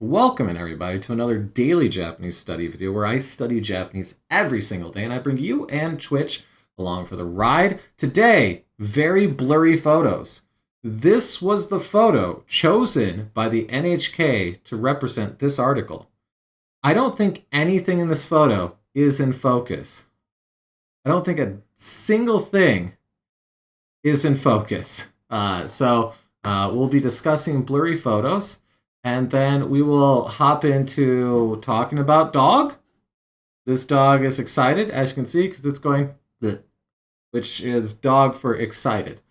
Welcome everybody to another daily Japanese study video where I study Japanese every single day and I bring you and Twitch along for the ride. Today, very blurry photos. This was the photo chosen by the NHK to represent this article. I don't think anything in this photo is in focus. I don't think a single thing is in focus. We'll be discussing blurry photos. And then we will hop into talking about dog. This dog is excited, as you can see, because it's going, bleh, which is dog for excited.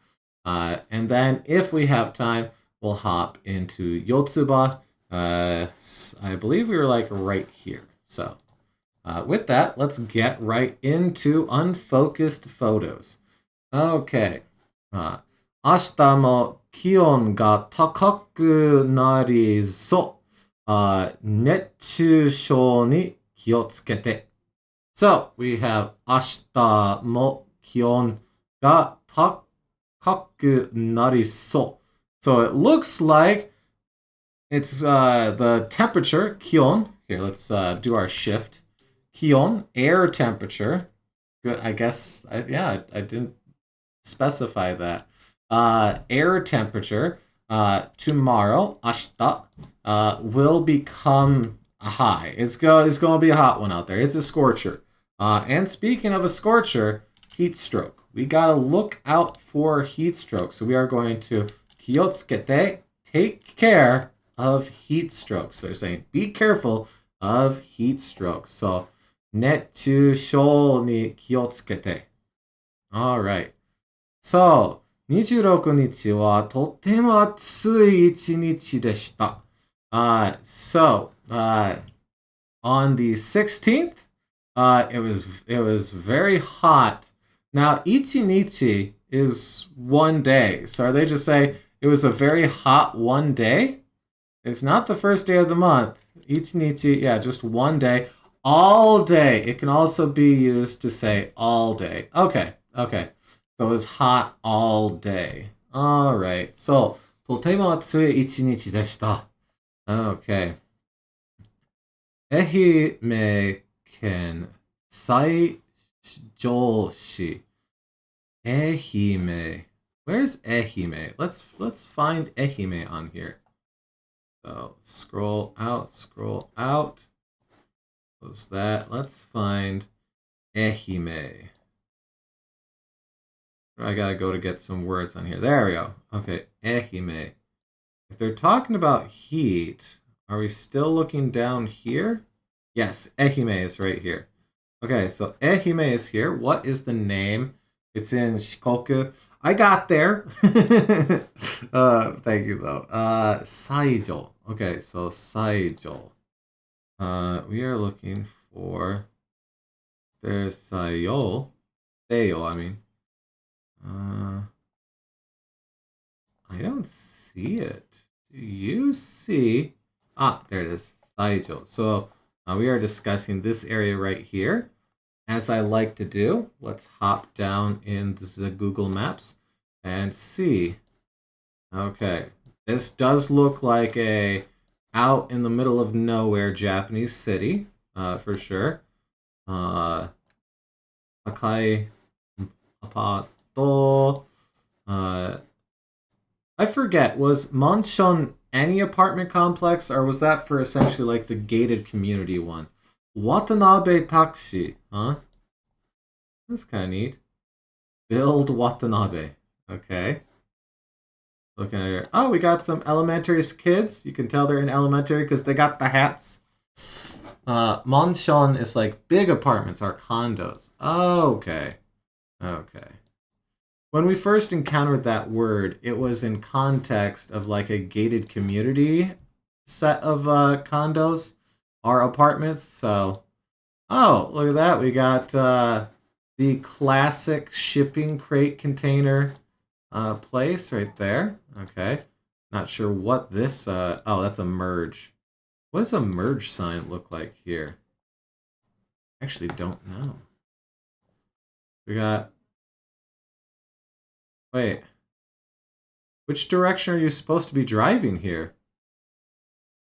And then if we have time, we'll hop into Yotsuba. I believe we were like right here. So with that, let's get right into unfocused photos. Okay. 明日も気温が高くなりそう。熱中症に気をつけて。So, we have 明日も気温が高くなりそう。So, it looks like it's the temperature, 気温. Here, let's do our shift. 気温, air temperature. Good, I guess, I didn't specify that. Air temperature tomorrow, 明日, will become a high. It's going to be a hot one out there. It's a scorcher. And speaking of a scorcher, heat stroke. We got to look out for heat stroke. So we are going to 気をつけて, take care of heat strokes. So they're saying be careful of heat strokes. So 熱中症に気をつけて. All right. So, 26日はとても暑い一日でした。On the 16th, it was very hot. Now, 一日 is one day. So are they just saying it was a very hot one day? It's not the first day of the month. 一日, yeah, just one day. All day. It can also be used to say all day. Okay. So it was hot all day. Alright. So, とても暑い一日でした. Okay. 愛媛県西条市. Ehime. Where's Ehime? Let's find Ehime on here. So, scroll out. Close that. Let's find Ehime. I gotta go to get some words on here. There we go. Okay, ehime. If they're talking about heat, are we still looking down here? Yes, ehime is right here. Okay, so ehime is here. What is the name? It's in Shikoku. I got there. Thank you though. Saijo. Okay, so Saijo. We are looking for. There's Sayo. Sayo, I mean. I don't see it. Do you see? Ah, there it is. Saijo. So we are discussing this area right here. As I like to do, let's hop down into the Google Maps and see. Okay, this does look like a out in the middle of nowhere Japanese city, for sure. Akai Apato. I forget, was Manshon any apartment complex, or was that for essentially like the gated community one? Watanabe Taxi, huh? That's kind of neat. Build Watanabe. Okay. Looking at here. Oh, we got some elementary kids. You can tell they're in elementary because they got the hats. Manshon is like big apartments or condos. Okay. When we first encountered that word, it was in context of like a gated community set of condos or apartments. So, oh, look at that. We got the classic shipping crate container place right there. Okay. Not sure what this, oh, that's a merge. What does a merge sign look like here? Actually don't know. We got, wait. Which direction are you supposed to be driving here?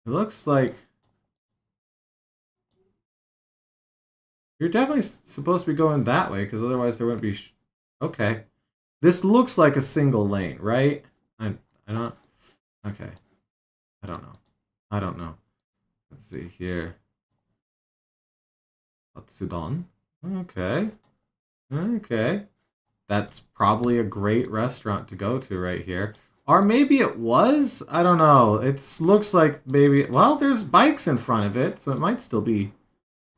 It looks like you're definitely supposed to be going that way, because otherwise there wouldn't be... Okay. This looks like a single lane, right? I don't... Okay. I don't know. I don't know. Let's see here. Katsudon. Okay. Okay. That's probably a great restaurant to go to right here. Or maybe it was? I don't know. It looks like maybe... Well, there's bikes in front of it, so it might still be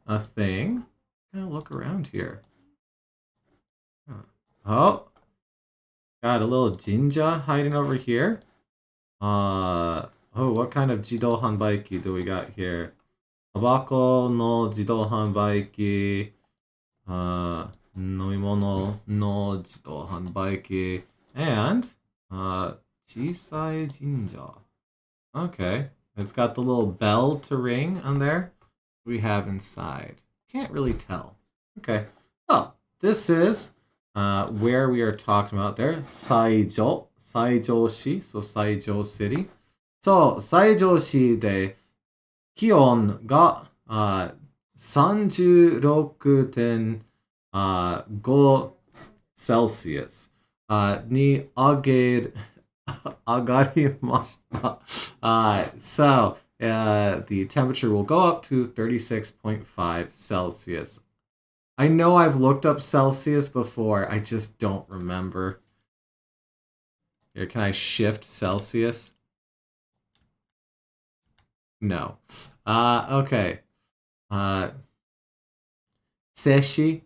a thing. I'm gonna look around here. Oh, got a little jinja hiding over here. Oh, what kind of jidou hanbaiki do we got here? Tabako no jidou hanbaiki. Nomimono no jidou hanbaiki. And, chisai jinja. Okay. It's got the little bell to ring on there. What do we have inside? Can't really tell. Okay. Well, this is where we are talking about there. Saijo. Saijo-shi. So Saijo City. So, Saijo-shi で気温が36.5 Celsius に上がりました。So, the temperature will go up to 36.5 Celsius. I know I've looked up Celsius before, I just don't remember. Here, can I shift Celsius? No. Okay. Seshi?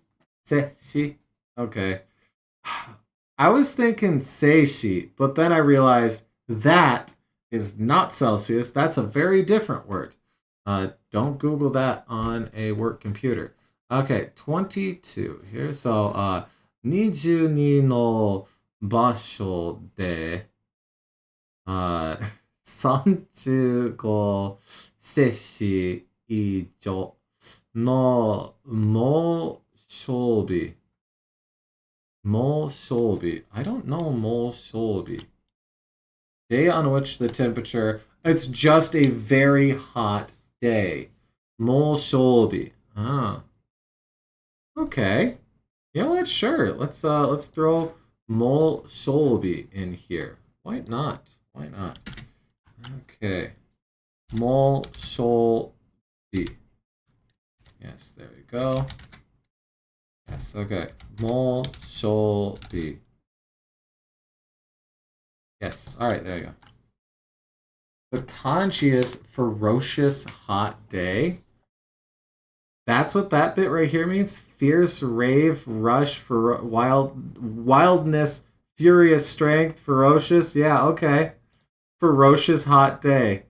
Seshi? Okay. I was thinking seishi, but then I realized that is not Celsius. That's a very different word. Don't Google that on a work computer. Okay, 22 here. So, 22の場所で、35摂氏以上の猛暑日。猛暑日. I don't know 猛暑日. Day on which the temperature... It's just a very hot day. 猛暑日. Ah. Okay. You know what? Sure. Let's throw 猛暑日 in here. Why not? Why not? Okay. 猛暑日. Yes, there we go. Yes, okay. 猛暑日. Yes, alright, there you go. The kanji is ferocious hot day. That's what that bit right here means? Fierce, rave, rush, wildness, furious strength, ferocious. Yeah, okay. Ferocious hot day.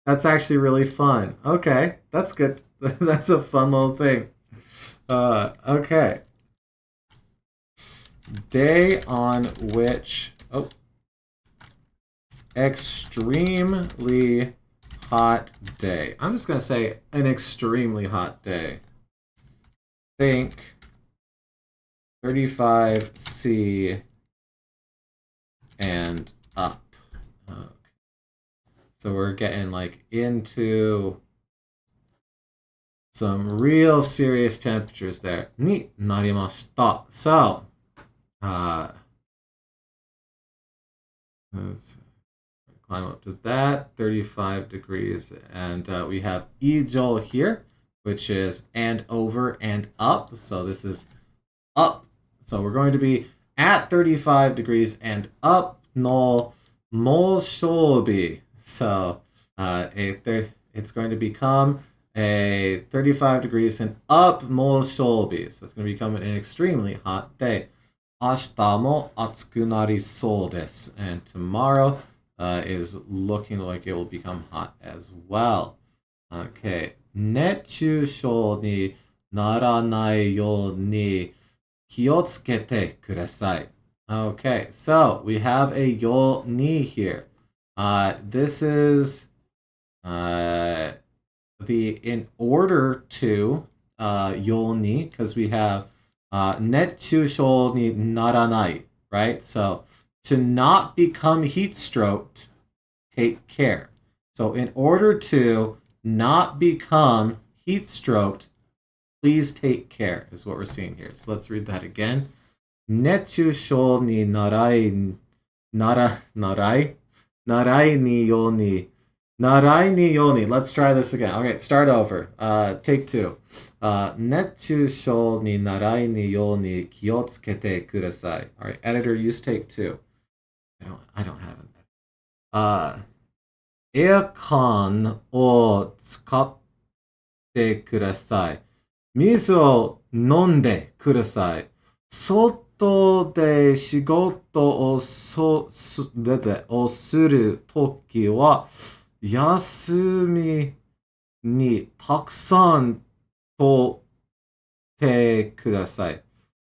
That's actually really fun. Okay, that's good. That's a fun little thing. Okay. Day on which... Oh. Extremely hot day. I'm just going to say an extremely hot day. Think 35°C and up. Okay. So we're getting like into some real serious temperatures there. Ni narimashita. So, let's climb up to that, 35 degrees. And we have ijo here, which is and over and up. So this is up. So we're going to be at 35 degrees and up no moshobi. So it's going to become a 35 degrees and up moshobi. So it's going to become an extremely hot day. 明日も暑くなりそうです. And tomorrow is looking like it will become hot as well. Okay. 熱中症にならないように気をつけてください. Okay, so we have a yo ni here. This is the in order to yo ni, because we have 熱中症にならない, right? So to not become heat stroked, take care. So in order to not become heat stroked, please take care, is what we're seeing here. So let's read that again. 熱中症にならいにように。Let's try this again. Okay, start over. Take two. 熱中症にならいにように気をつけてください. All right, editor, use take two. I don't have it. エアコンを使ってください。水を飲んでください。外で仕事をするときは、休みにたくさん取ってください。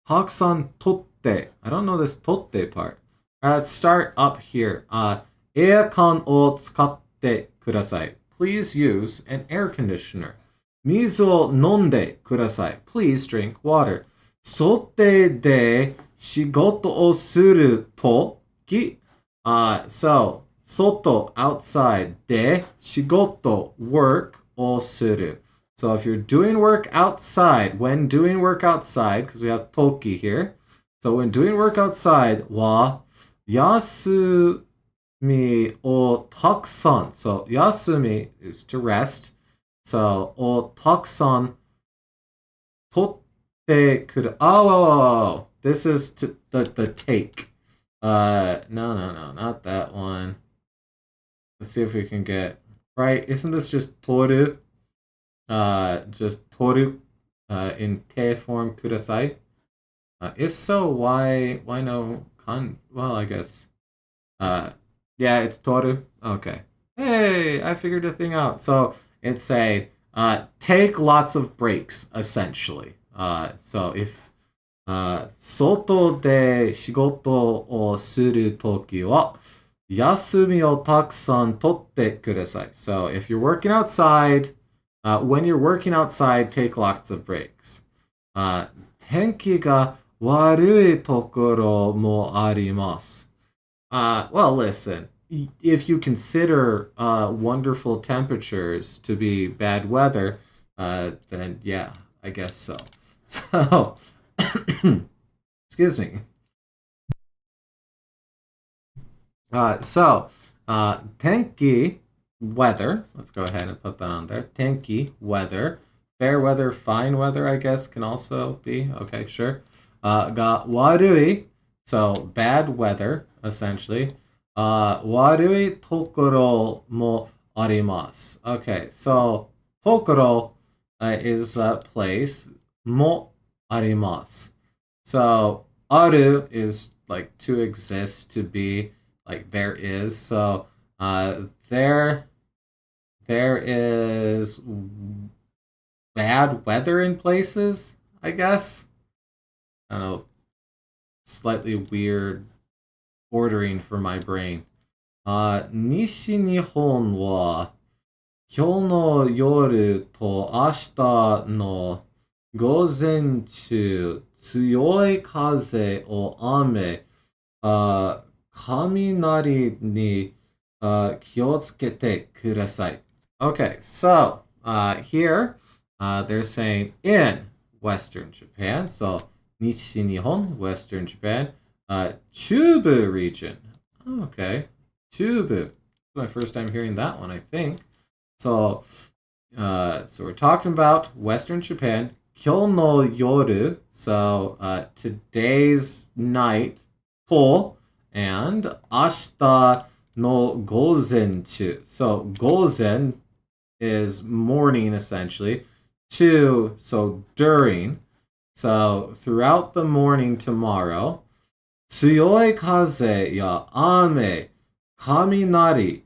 たくさん取って。I don't know this 取って part. Let's start up here. エアコンを使ってください。Please use an air conditioner. 水を飲んでください。Please drink water. 外で仕事をするとき、so 外 outside で仕事 work をする。So if you're doing work outside, when doing work outside, because we have toki here, so when doing work outside は休みをたくさん。So 休み is to rest. So をたくさん取ってくる。Oh, this is the take. No, not that one. Let's see if we can get right. Isn't this just toru? Just toru in te form kudasai. If so, why no kan? Well, I guess. Yeah, it's toru. Okay. Hey, I figured a thing out. So it's a take lots of breaks, essentially. So if 外で仕事をするときは休みをたくさん取ってください. So if you're working outside, when you're working outside, take lots of breaks. 天気が悪いところもあります. Well, listen, if you consider wonderful temperatures to be bad weather, then yeah, I guess so. So, excuse me. Tenki, weather. Let's go ahead and put that on there. Tenki, weather. Fair weather, fine weather, I guess, can also be. Okay, sure. Ga warui, so bad weather, essentially. Warui tokoro mo arimasu. Okay, so tokoro is a place. Mo arimasu. So aru is like to exist, to be, like there is. So there is bad weather in places, I guess. I don't know, slightly weird ordering for my brain. 西日本は今日の夜と明日の午前中強い風を雨、雷に気をつけてください. Okay, so here they're saying in Western Japan, so Nishinihon, Western Japan, Chubu region. Okay, Chubu. My first time hearing that one, I think. So we're talking about Western Japan. Kyou no yoru, so today's night, to, and ashita no gozenchu. So gozen is morning, essentially. Chu, so during. So throughout the morning tomorrow, tsuyoi kaze ya ame, kaminari.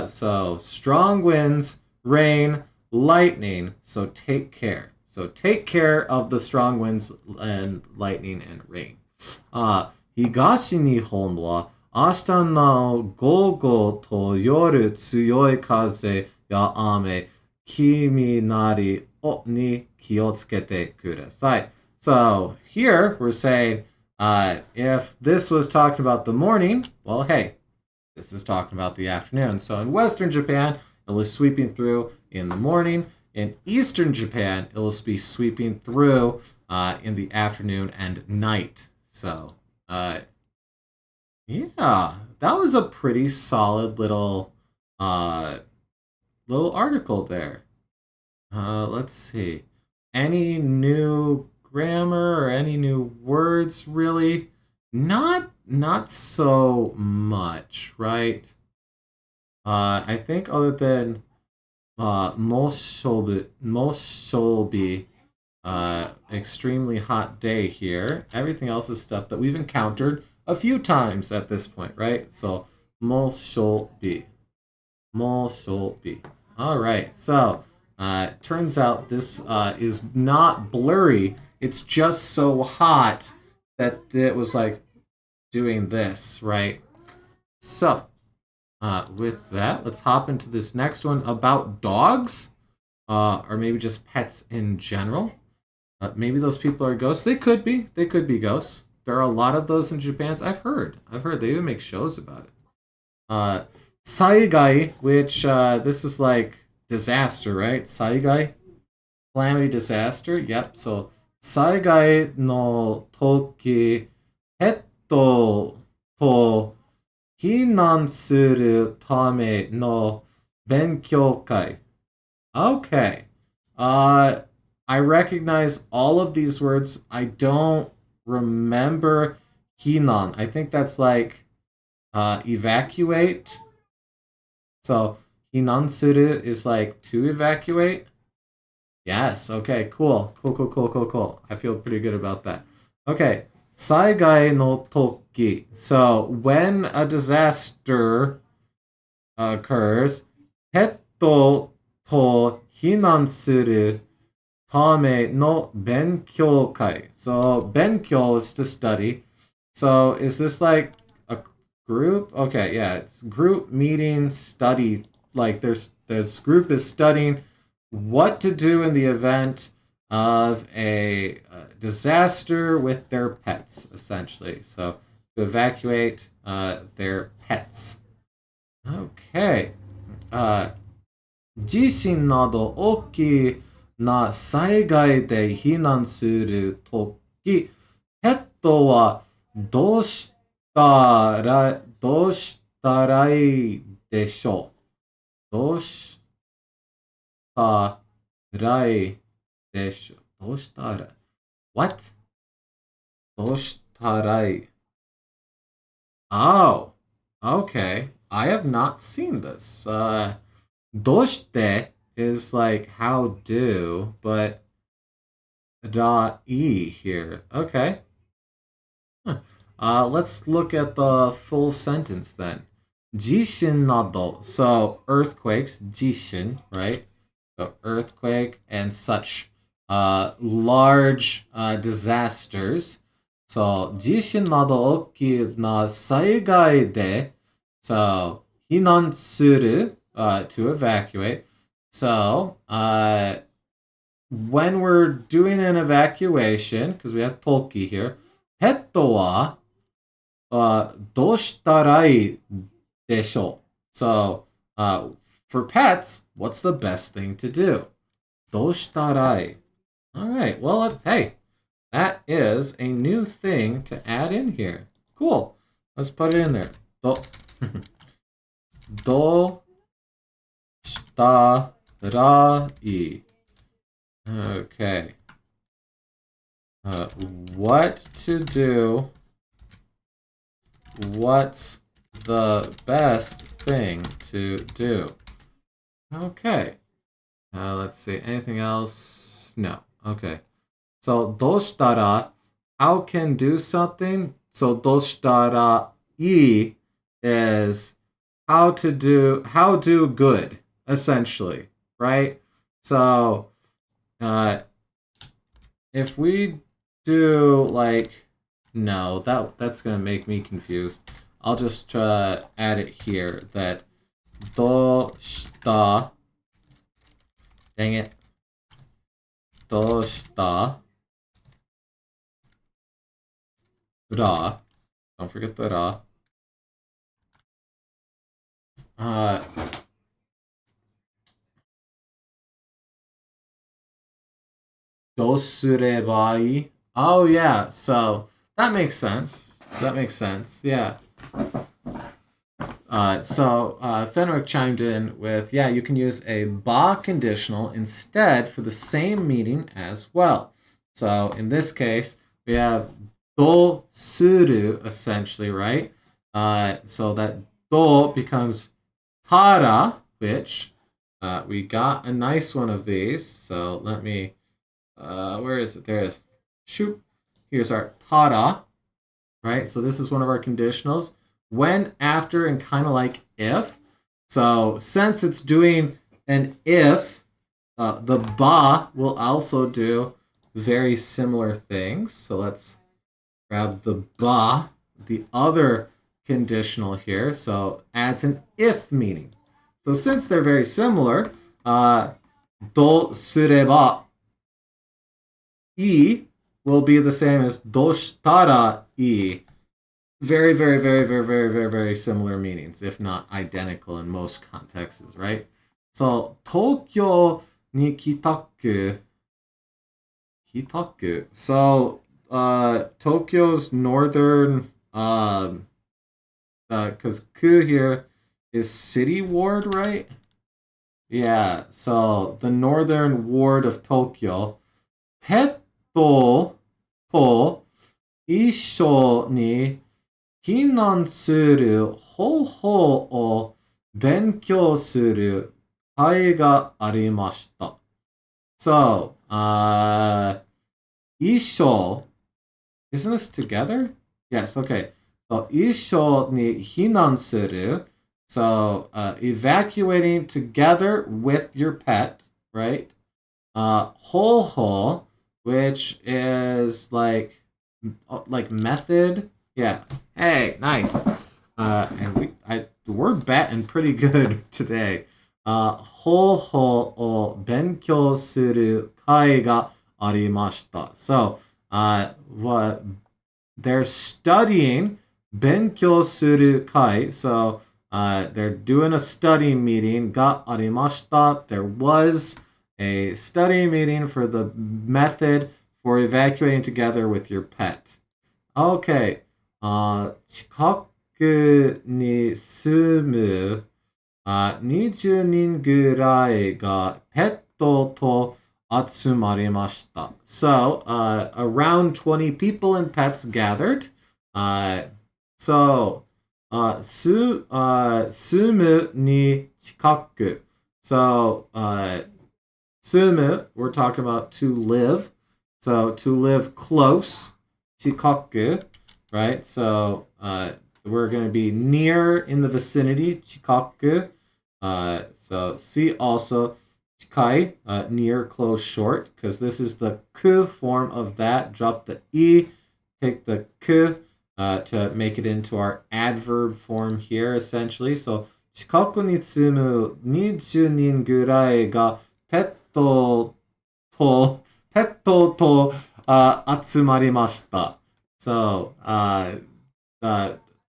So strong winds, rain, lightning. So take care. So take care of the strong winds and lightning and rain. Higashi Nihon wa ashita no gogo to yoru tsuyoi kaze ya ame, kiminari ni kiotsukete kudasai. So here we're saying if this was talking about the morning, well, hey, this is talking about the afternoon. So in Western Japan, it was sweeping through in the morning. In Eastern Japan, it will be sweeping through in the afternoon and night. So, yeah, that was a pretty solid uh, little article there. Let's see. Any new grammar or any new words really? Not so much, right? I think other than most shall be extremely hot day here. Everything else is stuff that we've encountered a few times at this point, right? So most shall be. Mosolbi. All right, so turns out this is not blurry. It's just so hot that it was like doing this, right? So with that, let's hop into this next one about dogs, or maybe just pets in general. Maybe those people are ghosts. They could be. They could be ghosts. There are a lot of those in Japan. I've heard. They even make shows about it. Uh, Saigai, which this is like disaster, right? Saigai, calamity, disaster. Yep. So Saigai no toki, hetto to hinan suru tame no benkyou kai. Okay. Uh, I recognize all of these words. I don't remember hinan. I think that's like evacuate. So hinansuru is like to evacuate. Yes. Okay. Cool. Cool. I feel pretty good about that. Okay. Saigai no toki. So when a disaster occurs, hetto to hinansuru tame no benkyou kai. So benkyou is to study. So is this like a group? Okay, yeah, it's group meeting study. Like this group is studying what to do in the event of a disaster with their pets, essentially. So to evacuate their pets. Okay. 地震など大きな災害で避難するとき、ペットはどうしたらいいでしょうどうしたらいいでしょうどうしたら What? どうしたらいい Oh, okay. I have not seen this. Doshite is like how do, but da e here. Okay. Huh. Let's look at the full sentence then. Jishin nado. So earthquakes, jishin, right? So earthquake and such large disasters. So jishin nado oki na saigai de. So hinan suru to evacuate. So when we're doing an evacuation, because we have Toki here, hetto wa doshitarai desho. So for pets, what's the best thing to do? Doshitarai. All right. Well, hey, that is a new thing to add in here. Cool. Let's put it in there. Doshitarai. Okay. What to do? What's the best thing to do? Okay. Let's see. Anything else? No. Okay. So, doshitara, how can do something? So, doshitara I is how do good, essentially, right? So, if we do like no, that's gonna make me confused. I'll just add it here that doshita. Dang it. Doshita ra. Don't forget the ra. dosurebai. Oh yeah, so that makes sense. That makes sense. Yeah. Fenwick chimed in with, yeah, you can use a ba conditional instead for the same meaning as well. So in this case, we have do suru essentially, right? So that do becomes tara, which we got a nice one of these. So let me, where is it? There it is. Shoot. Here's our tara, right? So this is one of our conditionals. When, after, and kind of like if. So since it's doing an if, the ba will also do very similar things. So let's grab the ba, the other conditional here. So adds an if meaning. So since they're very similar, do sureba I will be the same as doshitara I. Very, very, very, very, very, very, very similar meanings, if not identical in most contexts, right? So, Tokyo ni kitaku. Kitaku. So, Tokyo's northern, because ku here is city ward, right? Yeah, so the northern ward of Tokyo. Petto to 一緒に避難する方法を勉強する会がありました。So, 一緒 isn't this together? Yes, okay. So, 一緒に避難する. So, evacuating together with your pet, right? 方法, which is like method. Yeah. Hey, nice. We're batting pretty good today. 方法を勉強する会がありました。So, what they're studying 勉強する会. So, they're doing a study meeting がありました. There was a study meeting for the method for evacuating together with your pet. Okay. 近くに住む20人ぐらいがペットと集まりました。So, around 20 people and pets gathered. So, 住むに近く. So, 住む, we're talking about to live. So, to live close. 近く, right? So, we're going to be near in the vicinity. 近く. So, see also 近い, near, close, short, because this is the ku form of that. Drop the i, take the ku to make it into our adverb form here, essentially. So, 近くに住む20人ぐらいがペットと集まりました。So,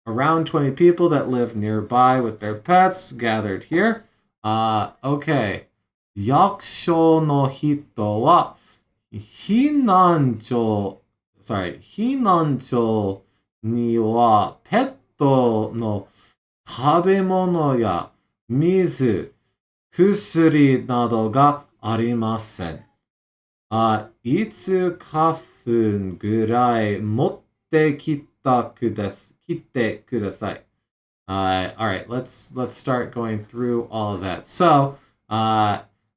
around 20 people that live nearby with their pets gathered here. Okay. 役所の人は避難所にはペットの食べ物や水、薬などがありません。いつ花粉ぐらい持ってきてください. All right, let's start going through all of that. So,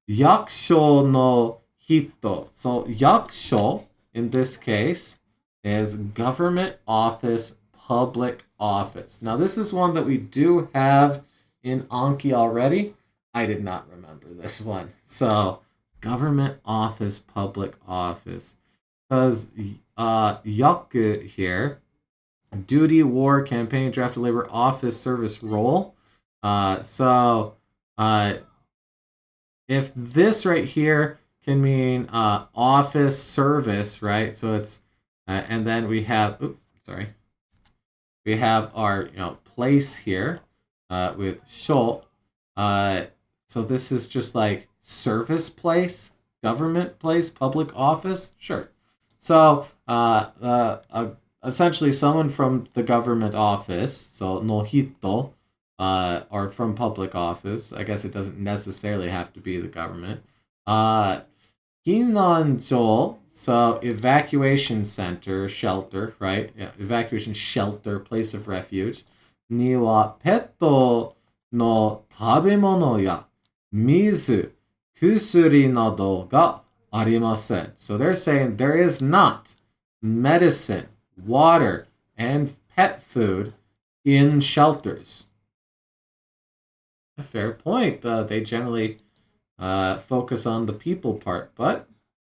役所の人. So, 役所 in this case is government office, public office. Now, this is one that we do have in Anki already. I did not remember this one. So, government office, public office. Because yaku here, duty, war, campaign, drafted labor, office, service, role. So if this right here can mean office, service, right? So it's, and then we have, we have our place here with sho. So this is just like service place. government place, public office? Sure. So, essentially, someone from the government office, so no hito, or from public office. I guess it doesn't necessarily have to be the government. Uh, Hinanjo, so evacuation center, shelter, right? Yeah, evacuation shelter, place of refuge. Ni wa petto no tabemono ya mizu, kusuri nado ga arimasen. So they're saying there is not medicine, water, and pet food in shelters. A fair point. They generally focus on the people part, but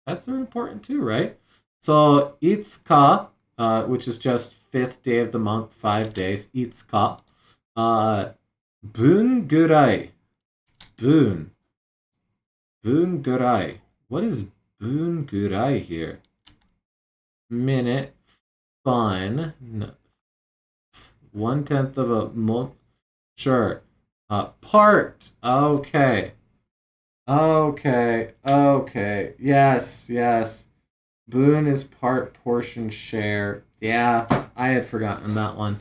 pets are important too, right? So itsuka, which is just fifth day of the month, 5 days. Itsuka, bun gurai, bun, bun gurai. What is bun gurai here? Minute, fun, 1/10 of a month. Sure. Part. Okay. Okay. Yes. Boon is part, portion, share. Yeah, I had forgotten that one.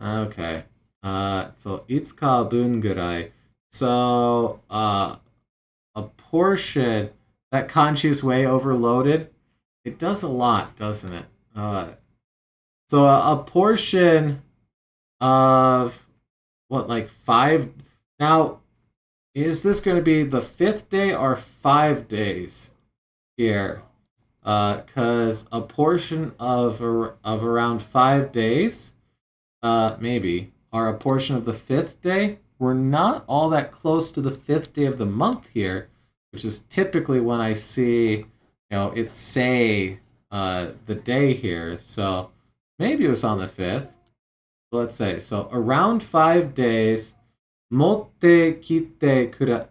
Okay. So itsuka boon gurai. So, a portion, that kanji is way overloaded. It does a lot, doesn't it? So a portion of what, like 5? Now, is this going to be the 5th day or 5 days here? Because a portion of around 5 days, maybe, or a portion of the 5th day. We're not all that close to the 5th day of the month here, which is typically when I see, it say the day here. So maybe it was on the 5th. Let's say so around 5 days. Motte kite kura.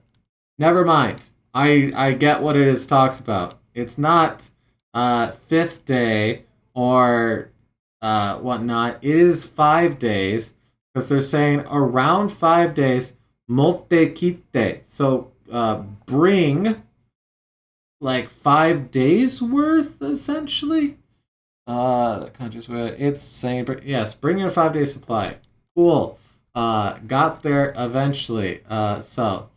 Never mind. I get what it is talked about. It's not 5th day or whatnot. It is 5 days because they're saying around 5 days. Motte kite. So bring like 5 days worth essentially. It's saying yes. Bring in a 5-day supply. Cool. Got there eventually. So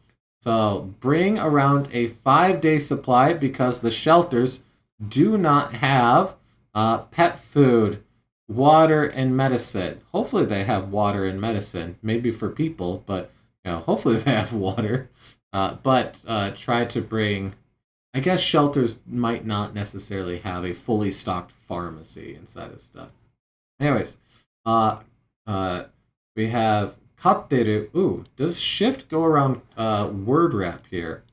bring around a 5-day supply because the shelters do not have pet food, water, and medicine. Hopefully they have water and medicine. Maybe for people, but hopefully they have water. But try to bring. I guess shelters might not necessarily have a fully stocked pharmacy inside of stuff. Anyways, we have katteru. Ooh, does shift go around word wrap here?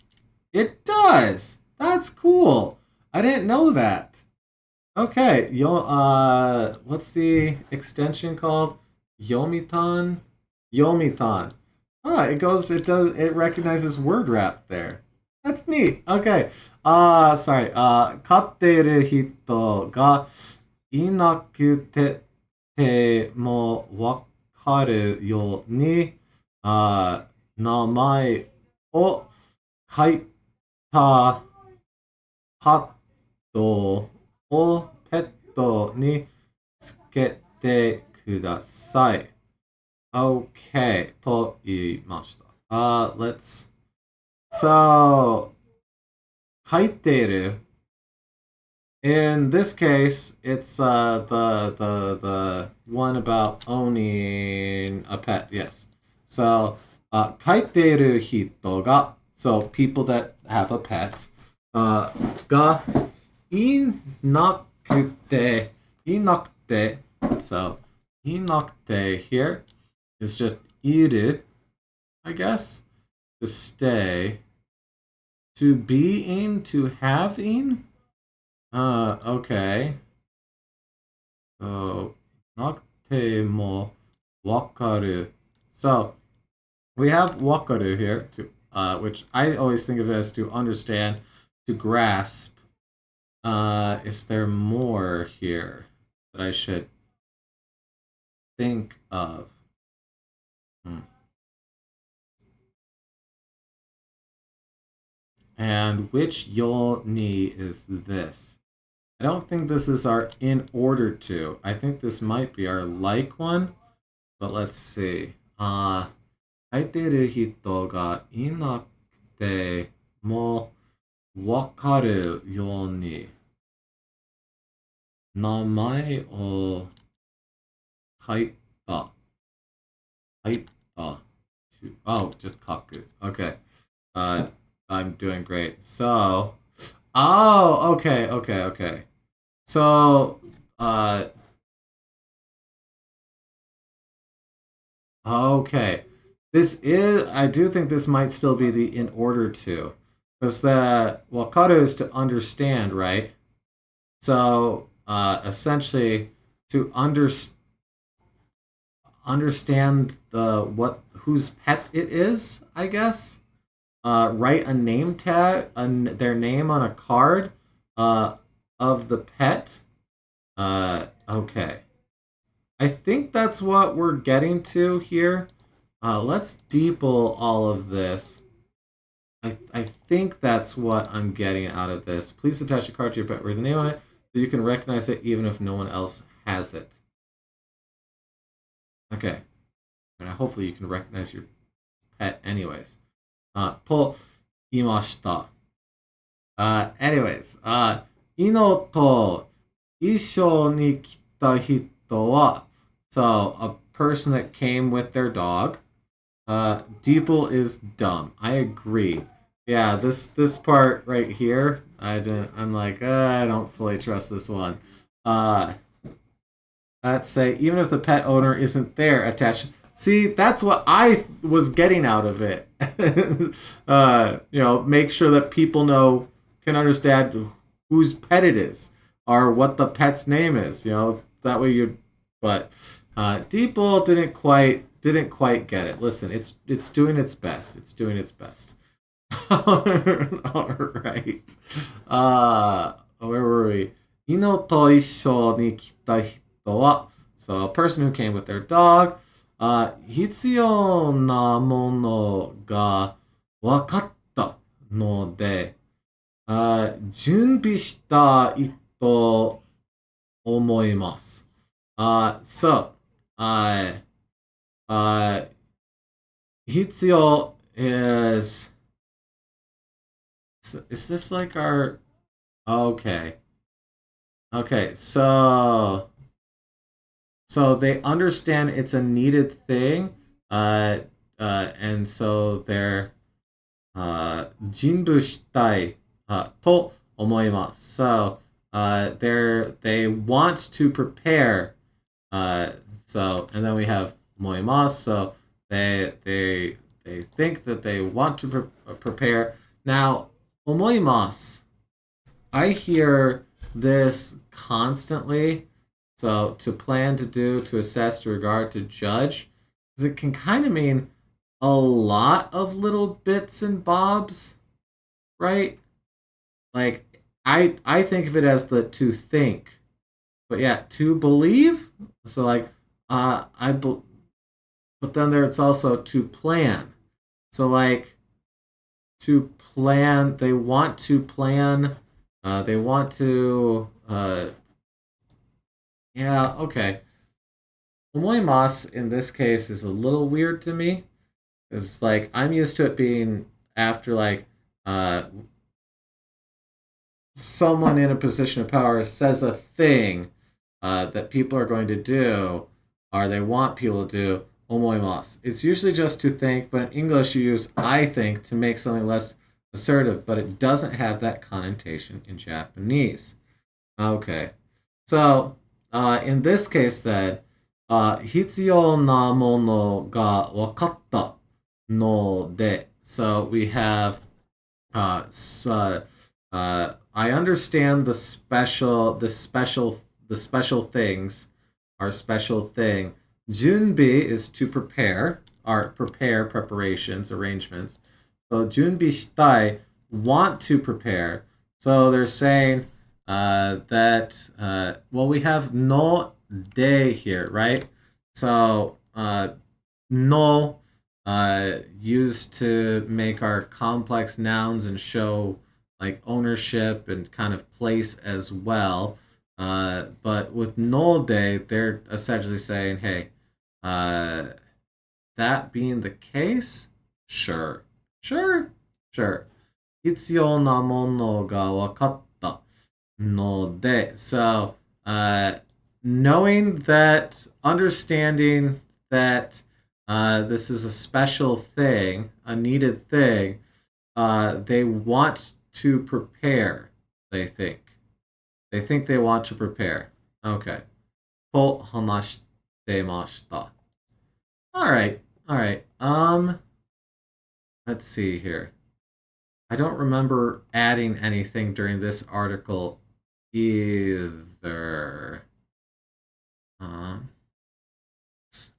It does. That's cool. I didn't know that. Okay, what's the extension called? Yomitan? Yomitan. It recognizes word wrap there. That's neat. Okay. Sorry. 飼っている人がいなくてもわかるように、名前を書いたカットをペットにつけてください。Okay. と言いました。So, 書いている. In this case, it's the one about owning a pet. Yes. So, 書いている人が, so people that have a pet, がいなくて, so いなくて here is just いる, I guess. To stay, to be in, to have in. Okay. So, なくてもわかる. So, we have わかる here, to which I always think of it as to understand, to grasp. Is there more here that I should think of? And which yo ni is this? I don't think this is our in order to. I think this might be our like one, but let's see. 空いてる人がいなくてもわかるように名前を書いた。書いた。Oh, just kaku. Okay. I'm doing great. So, oh, okay. So, okay. I do think this might still be the in order to. Because wakaru is to understand, right? So, essentially, to understand whose pet it is, I guess. Write a name tag, their name on a card, of the pet. Okay. I think that's what we're getting to here. Let's deeple all of this. I think that's what I'm getting out of this. Please attach a card to your pet with a name on it so you can recognize it even if no one else has it. Okay. And hopefully you can recognize your pet anyways. と言いました。anyways, 犬と一緒に来た人は so a person that came with their dog. Deeple is dumb. I agree. Yeah, this part right here, I'm like, I don't fully trust this one. Let's say even if the pet owner isn't there, attach. See, that's what I was getting out of it. Make sure that people can understand whose pet it is or what the pet's name is. That way you. But Deeple didn't quite get it. Listen, it's doing its best. It's doing its best. All right. Where were we? 犬と一緒に来た人は so a person who came with their dog. 必要なものが分かったので、準備したいと思います。So, 必要 is this like our okay so they understand it's a needed thing and so they're 準備したいと思います so they want to prepare so and then we have 思います so they think that they want to prepare now 思います I hear this constantly. So to plan, to do, to assess, to regard, to judge, because it can kind of mean a lot of little bits and bobs, right? Like I think of it as the to think, but yeah, to believe. So like but then there it's also to plan. So like to plan, they want to plan. They want to. Yeah, okay. Omoimasu in this case is a little weird to me. It's like I'm used to it being after like someone in a position of power says a thing that people are going to do or they want people to do. Omoimasu. It's usually just to think, but in English you use I think to make something less assertive, but it doesn't have that connotation in Japanese. Okay. So, in this case then, 必要なものが分かったので so we have, I understand the special things, our special thing. 準備 is to prepare, preparations, arrangements. So 準備したい want to prepare. So they're saying that we have no de here, right? So no used to make our complex nouns and show like ownership and kind of place as well. But with nolde, they're essentially saying, hey, uh, that being the case, sure, sure, sure. 必要なものが分かったので, so knowing that, understanding that this is a special thing, a needed thing, they want to prepare, they think. They think they want to prepare. Okay. と話してました. All right. All right. Let's see here. I don't remember adding anything during this article either.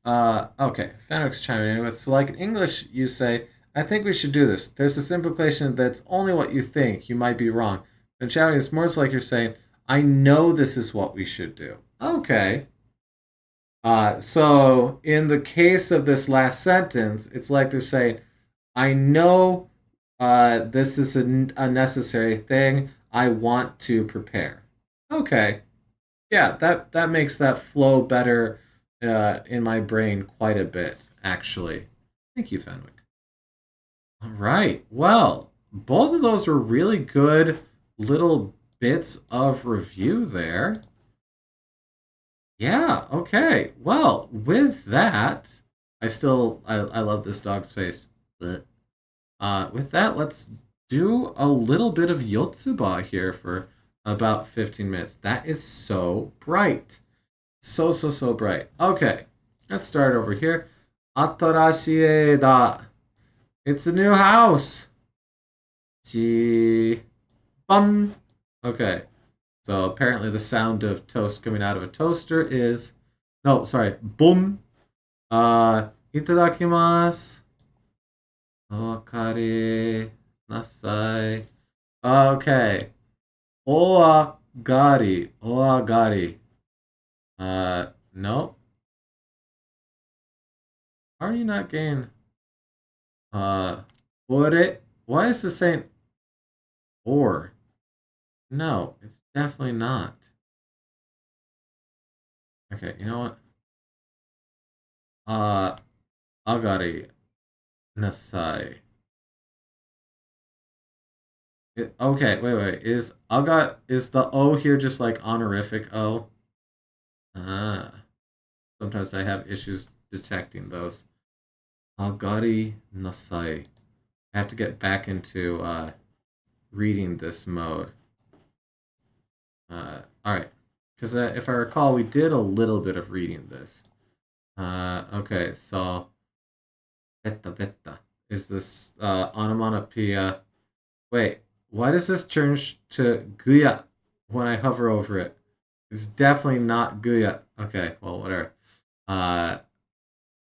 Okay, Fenwick's chiming in with, so like in English, you say, I think we should do this. There's this implication that's only what you think. You might be wrong. In Japanese, it's more so like you're saying, I know this is what we should do. Okay. So in the case of this last sentence, it's like they're saying, I know this is a necessary thing. I want to prepare. Okay. Yeah, that makes that flow better in my brain quite a bit, actually. Thank you, Fenwick. All right. Well, both of those were really good little bits of review there. Yeah, okay. Well, with that, I love this dog's face. But, with that, let's do a little bit of Yotsuba here for about 15 minutes. That is so bright. So bright. Okay, let's start over here. Atarashie da. It's a new house. Bun. Okay, so apparently the sound of toast coming out of a toaster is... No, sorry. Bun. Itadakimasu. Owakari nasai. Okay. Oagari. Oagari. No. Are you not getting... Ore? Why is this saying... Or? No, it's definitely not. Okay, you know what? Agari nasai. Okay, wait. Is the O here just like honorific O? Sometimes I have issues detecting those. Agari nasai. I have to get back into reading this mode. Alright. Because if I recall, we did a little bit of reading this. Okay, so... Betta. Is this onomatopoeia... Wait, why does this turn to guya when I hover over it? It's definitely not guya. Okay, well, whatever.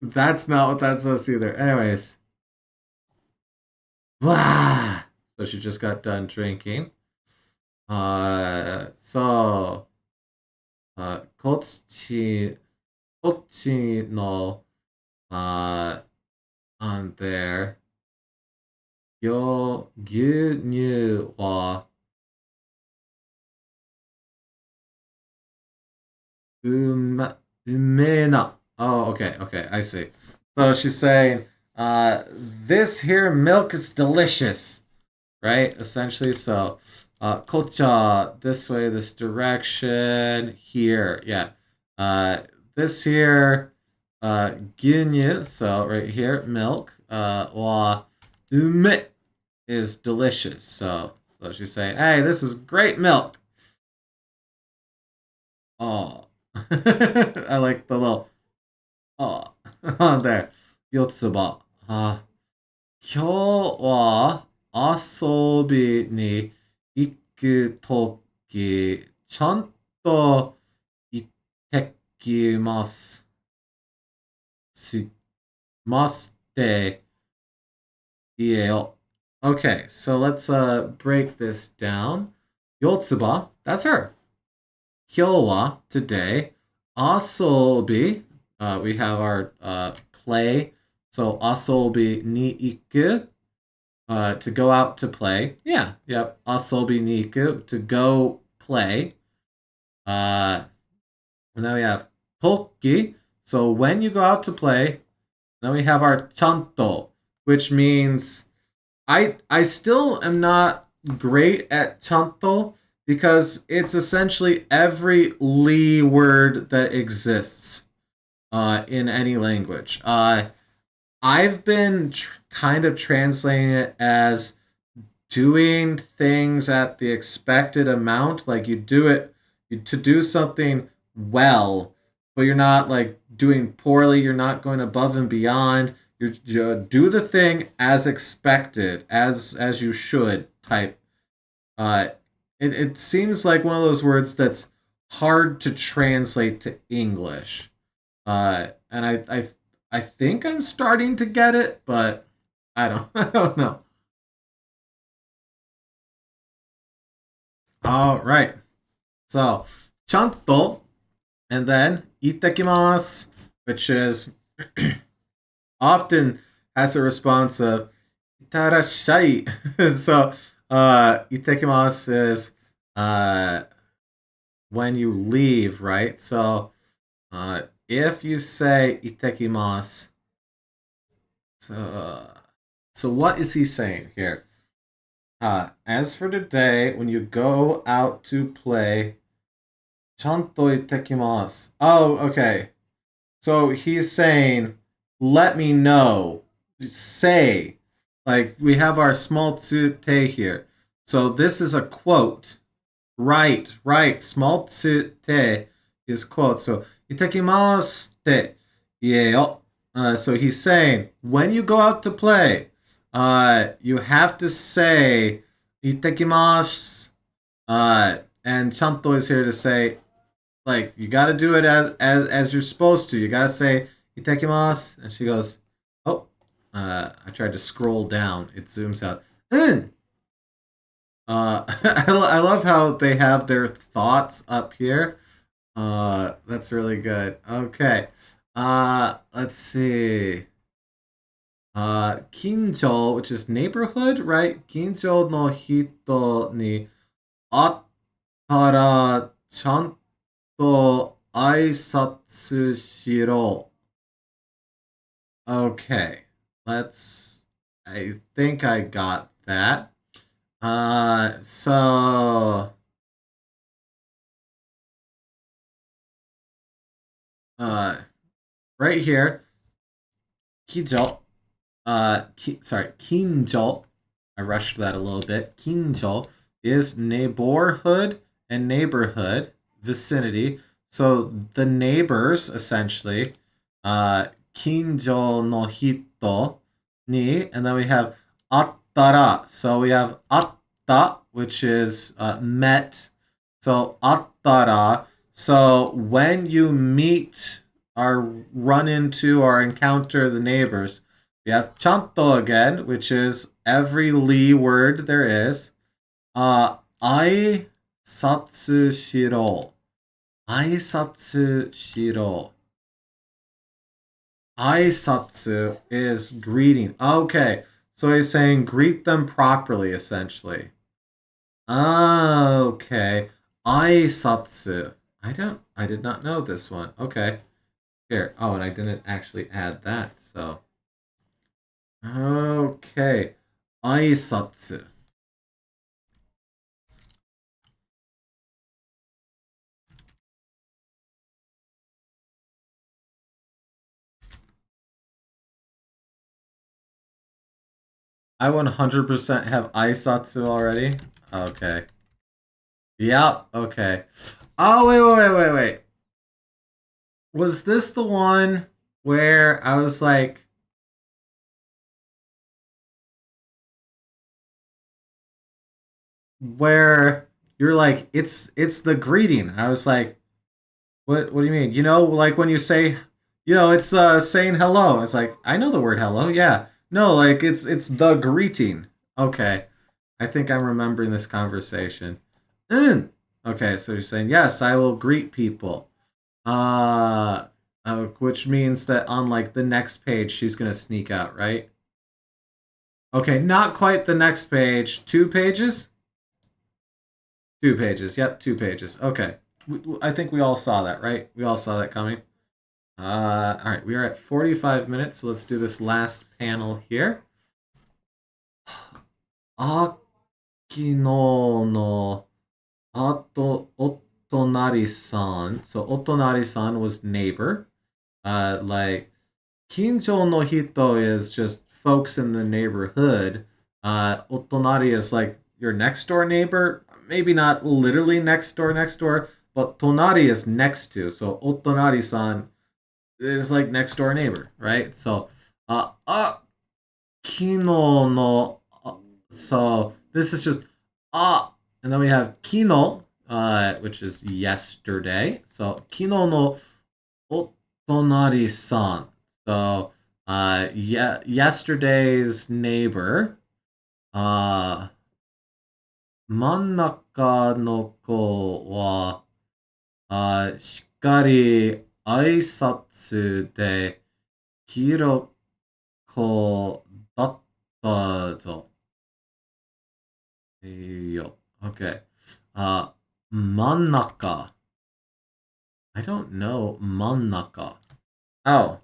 That's not what that says either. Anyways. Blah! So she just got done drinking. So... kochi no... on there... 牛乳はうめな. Oh, okay, I see. So she's saying, this here milk is delicious, right? Essentially, so, kocha, this way, this direction, here, yeah. This here, ginyu, so right here, milk, wa ume is delicious. So she's saying, hey, this is great milk. Oh. I like the little oh on there. Yotsuba. 今日は遊びに行くとき、ちゃんと行ってきます。ますって言えよ. Okay, so let's break this down. Yotsuba, that's her. Kyowa, today. Asobi, we have our play. So asobi ni iku, to go out to play. Yeah, yep. Asobi ni iku, to go play. And then we have toki. So when you go out to play, then we have our chanto, which means I still am not great at chanto because it's essentially every Lee word that exists in any language. I've been kind of translating it as doing things at the expected amount. Like to do something well, but you're not like doing poorly. You're not going above and beyond. You do the thing as expected, as you should type. Uh, it seems like one of those words that's hard to translate to English. And I think I'm starting to get it, but I don't I don't know. All right. So, chanto, and then itekimasu, which is often has a response of itarashai. So, itekimasu is when you leave, right? So, if you say itekimasu, so what is he saying here? As for today, when you go out to play, chanto itekimasu. Oh, okay. So he's saying, let me know. Say. Like, we have our small tsute here. So this is a quote. Right. Small tsute is quote. So, itekimasu te ieo. So he's saying, when you go out to play, you have to say, itekimasu. And chanto is here to say, like, you got to do it as you're supposed to. You got to say itekimasu, and she goes, "Oh, I tried to scroll down. It zooms out." I love how they have their thoughts up here. That's really good. Okay. Let's see. Kinjo, which is neighborhood, right? Kinjo no hito ni attara chanto 挨拶しろ. Okay, let's. I think I got that. So. Right here, Kijo. Kinjo. I rushed that a little bit. Kinjo is neighborhood and neighborhood, vicinity. So the neighbors, essentially, kinjo no hito ni, and then we have attara. So we have atta, which is met. So attara. So when you meet or run into or encounter the neighbors, we have chanto again, which is every Lee word there is. Ai satsu shiro. Aisatsu shiro. Aisatsu is greeting. Okay, so he's saying greet them properly, essentially. Okay. Aisatsu. I did not know this one. Okay. Here. Oh, and I didn't actually add that, so. Okay. Aisatsu. I 100% have Aisatsu already. Okay. Yep. Okay. Oh, wait. Was this the one where I was like, where you're like, it's the greeting? I was like, what do you mean? Like when you say, it's saying hello. It's like, I know the word hello. Yeah. No, like it's the greeting. Okay. I think I'm remembering this conversation. Okay, so you're saying, yes, I will greet people. Uh Which means that on like the next page, she's gonna sneak out, right? Okay, not quite the next page. 2 pages? 2 pages. Yep, 2 pages. Okay. I think we all saw that, right? We all saw that coming. All right, we are at 45 minutes, so let's do this last panel here. Akino no otonari-san. So otonari-san was neighbor. Like Kinjo no hito is just folks in the neighborhood. Otonari is like your next door neighbor. Maybe not literally next door, but tonari is next to. So otonari-san is like next door neighbor, right? So, kino no. So this is just and then we have kino, which is yesterday. So kino no otonari-san. So, yeah, yesterday's neighbor. 真ん中の子は、しっかり挨拶できる子だったぞ。Okay. 真ん中. I don't know 真ん中. Oh.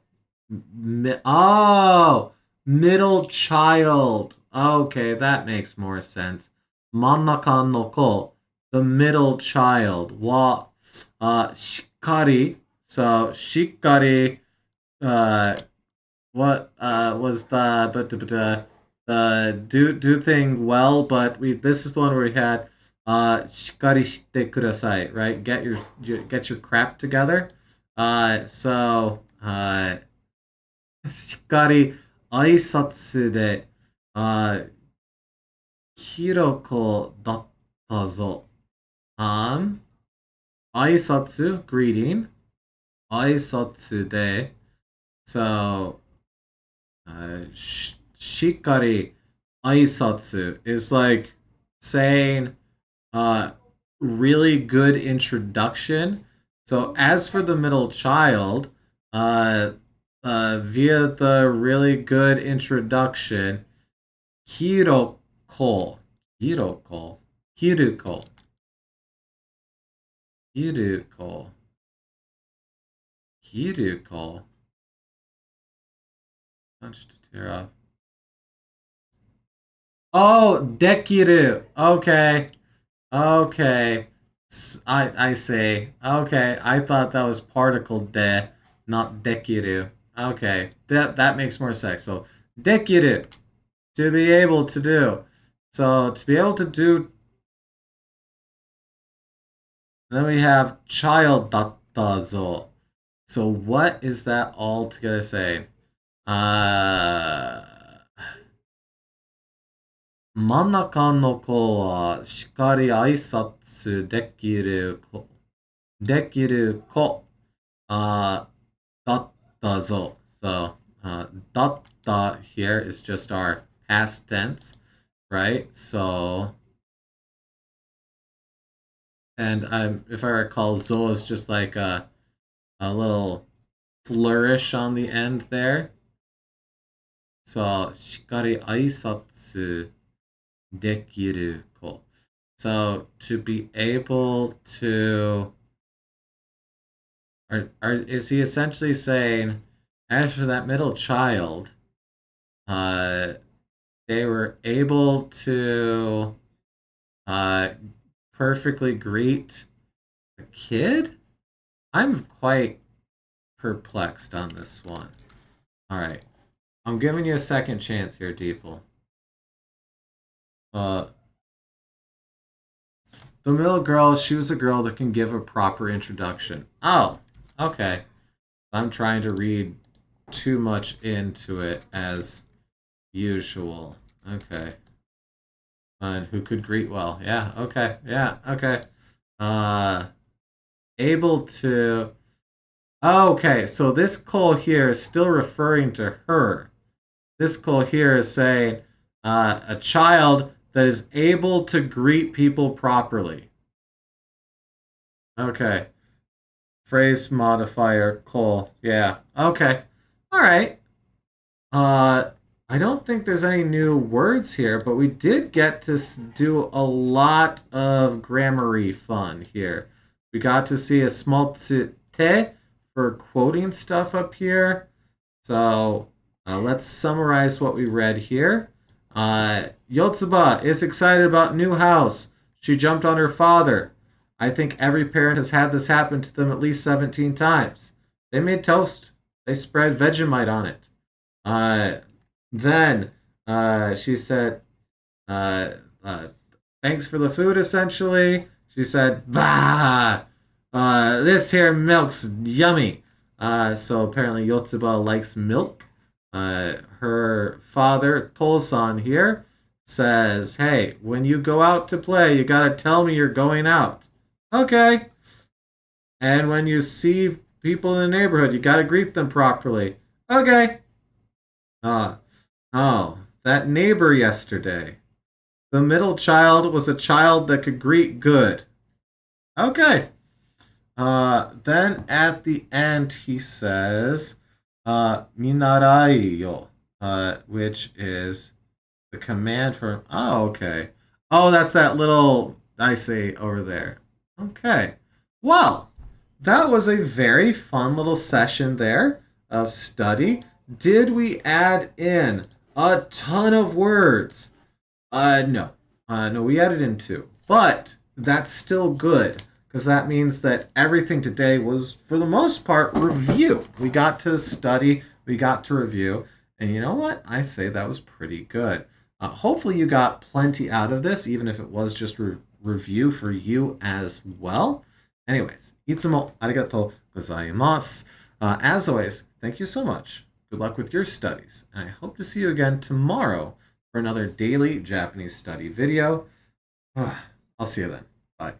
Middle child. Okay, that makes more sense. 真ん中の子, the middle child. Wa, しっかり. So, しっかり, what was the do thing well, but this is the one where we had しっかりしてください, right? Get your crap together. So しっかり挨拶で、ひろこだったぞ。挨拶, greeting. 挨拶で, so, しっかり挨拶 is like saying really good introduction. So as for the middle child, via the really good introduction, Hiroko, Hiroko, Hiruko, Hiruko, Hiruko. Punch to tear off. Oh, dekiru. Okay. Okay. I see. Okay, I thought that was particle de, not dekiru. Okay, that makes more sense. So, dekiru, to be able to do. So, to be able to do. Then we have child datta zo. So, what is that all together saying? 真ん中の子はしっかり挨拶できる子、だったぞ. So, datta here is just our past tense, right? So, and if I recall, zo is just like a little flourish on the end there. So, しっかり挨拶dekiru ko. So to be able to, is he essentially saying, as for that middle child, they were able to perfectly greet a kid? I'm quite perplexed on this one. All right, I'm giving you a second chance here, Deeple. The middle girl, she was a girl that can give a proper introduction. Oh, okay. I'm trying to read too much into it as usual. Okay. And who could greet well? Yeah, okay. Yeah, okay. Able to. Okay, so this call here is still referring to her. This call here is saying a child that is able to greet people properly. Okay. Phrase modifier, col. Yeah. Okay. All right. Uh, I don't think there's any new words here, but we did get to do a lot of grammary fun here. We got to see a small te for quoting stuff up here. So let's summarize what we read here. Yotsuba is excited about new house. She jumped on her father. I think every parent has had this happen to them at least 17 times. They made toast. They spread Vegemite on it. Uh, then she said, uh, uh, thanks for the food, essentially. She said, bah, this here milk's yummy. So apparently Yotsuba likes milk. Her father, Tolsan here, says, hey, when you go out to play, you gotta tell me you're going out. Okay. And when you see people in the neighborhood, you gotta greet them properly. Okay. Uh, oh, that neighbor yesterday. The middle child was a child that could greet good. Okay. Then at the end he says, minarai yo, which is the command for. Oh, okay. Oh, that's that little I see over there. Okay. Well, that was a very fun little session there of study. Did we add in a ton of words? No. No, we added in two. But that's still good because that means that everything today was, for the most part, review. We got to study, we got to review, and you know what? I say that was pretty good. Hopefully, you got plenty out of this, even if it was just review for you as well. Anyways, itsumo arigatou gozaimasu. As always, thank you so much. Good luck with your studies, and I hope to see you again tomorrow for another daily Japanese study video. I'll see you then. Bye.